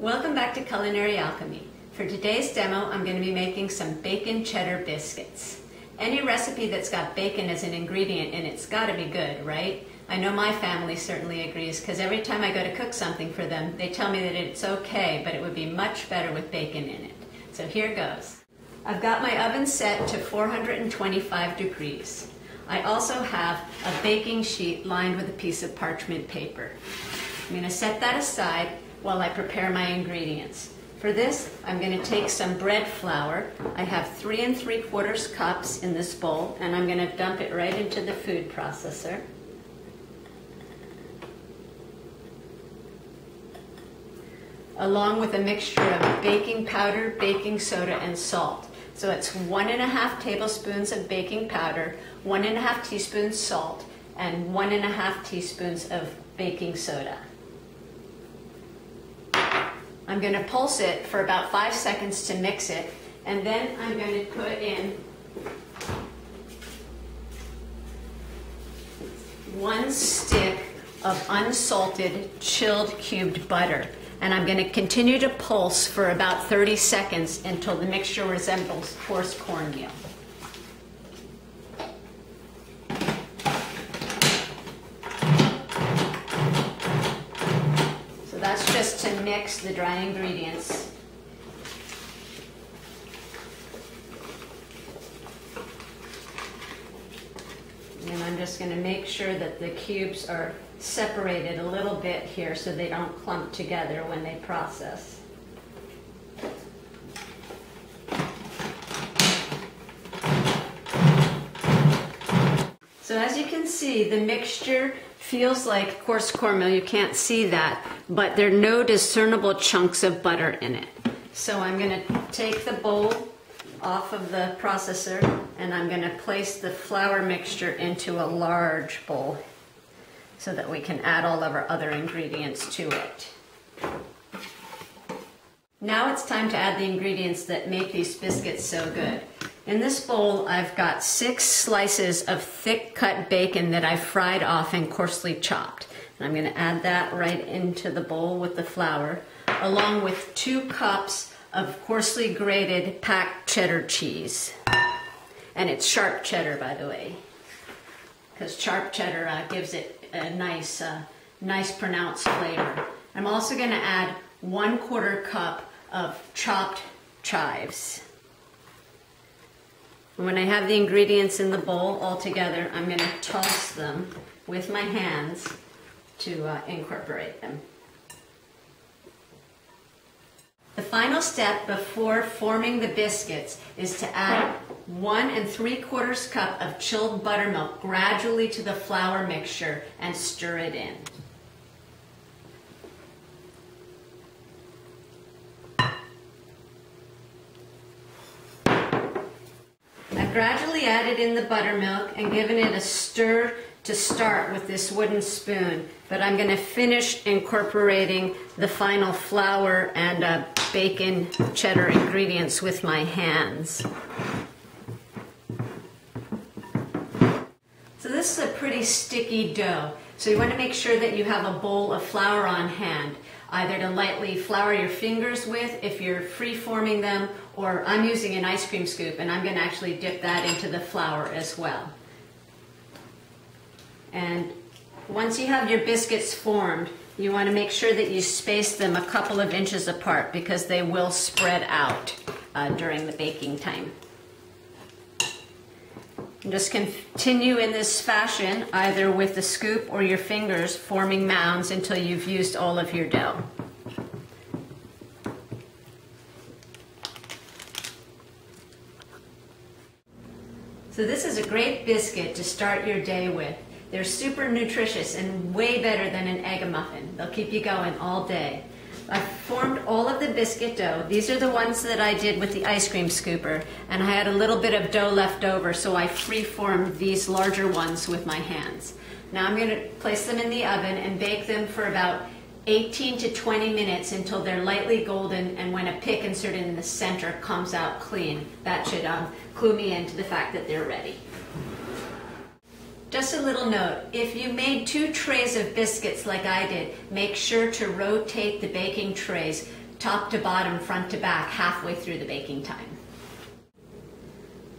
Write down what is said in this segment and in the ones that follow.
Welcome back to Culinary Alchemy. For today's demo, I'm going to be making some bacon cheddar biscuits. Any recipe that's got bacon as an ingredient in it's got to be good, right? I know my family certainly agrees because every time I go to cook something for them, they tell me that it's okay, but it would be much better with bacon in it. So here goes. I've got my oven set to 425 degrees. I also have a baking sheet lined with a piece of parchment paper. I'm going to set that aside while I prepare my ingredients. For this, I'm going to take some bread flour. I have 3 3/4 cups in this bowl, and I'm going to dump it right into the food processor. Along with a mixture of baking powder, baking soda, and salt. So it's 1½ tablespoons of baking powder, 1½ teaspoons salt, and 1½ teaspoons of baking soda. I'm going to pulse it for about 5 seconds to mix it, and then I'm going to put in 1 stick of unsalted chilled cubed butter. And I'm going to continue to pulse for about 30 seconds until the mixture resembles coarse cornmeal. So that's just to mix the dry ingredients. And I'm just going to make sure that the cubes are separated a little bit here so they don't clump together when they process. So as you can see, the mixture feels like coarse cornmeal. You can't see that, but there are no discernible chunks of butter in it. So I'm going to take the bowl off of the processor, and I'm going to place the flour mixture into a large bowl so that we can add all of our other ingredients to it. Now it's time to add the ingredients that make these biscuits so good. In this bowl, I've got 6 slices of thick cut bacon that I've fried off and coarsely chopped. And I'm going to add that right into the bowl with the flour, along with 2 cups of coarsely grated packed cheddar cheese. And it's sharp cheddar, by the way, because sharp cheddar gives it a nice pronounced flavor. I'm also going to add 1/4 cup of chopped chives. And when I have the ingredients in the bowl all together, I'm going to toss them with my hands to incorporate them. The final step before forming the biscuits is to add 1 3/4 cup of chilled buttermilk gradually to the flour mixture and stir it in. I've gradually added in the buttermilk and given it a stir to start with this wooden spoon, but I'm going to finish incorporating the final flour and bacon cheddar ingredients with my hands. So this is a pretty sticky dough, so you want to make sure that you have a bowl of flour on hand, either to lightly flour your fingers with if you're free-forming them, or I'm using an ice cream scoop and I'm going to actually dip that into the flour as well. And once you have your biscuits formed, you want to make sure that you space them a couple of inches apart because they will spread out during the baking time. And just continue in this fashion, either with the scoop or your fingers, forming mounds until you've used all of your dough. So this is a great biscuit to start your day with. They're super nutritious and way better than an egg muffin. They'll keep you going all day. I've formed all of the biscuit dough. These are the ones that I did with the ice cream scooper, and I had a little bit of dough left over, so I free-formed these larger ones with my hands. Now I'm going to place them in the oven and bake them for about 18 to 20 minutes until they're lightly golden, and when a pick inserted in the center comes out clean. That should clue me into the fact that they're ready. Just a little note, if you made 2 trays of biscuits like I did, make sure to rotate the baking trays top to bottom, front to back, halfway through the baking time.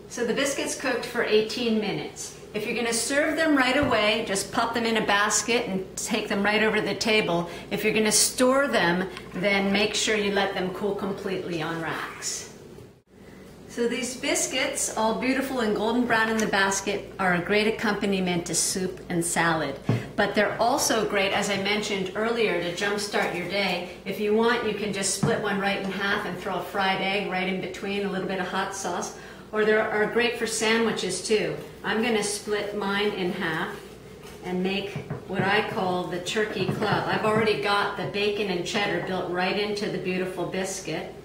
So the biscuits cooked for 18 minutes. If you're going to serve them right away, just pop them in a basket and take them right over the table. If you're going to store them, then make sure you let them cool completely on racks. So these biscuits, all beautiful and golden brown in the basket, are a great accompaniment to soup and salad. But they're also great, as I mentioned earlier, to jumpstart your day. If you want, you can just split one right in half and throw a fried egg right in between, a little bit of hot sauce. Or they are great for sandwiches too. I'm going to split mine in half and make what I call the turkey club. I've already got the bacon and cheddar built right into the beautiful biscuit.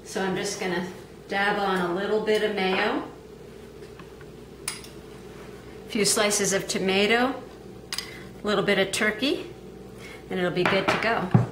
So I'm just going to dab on a little bit of mayo, a few slices of tomato, a little bit of turkey, and it'll be good to go.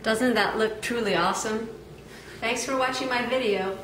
Doesn't that look truly awesome? Thanks for watching my video.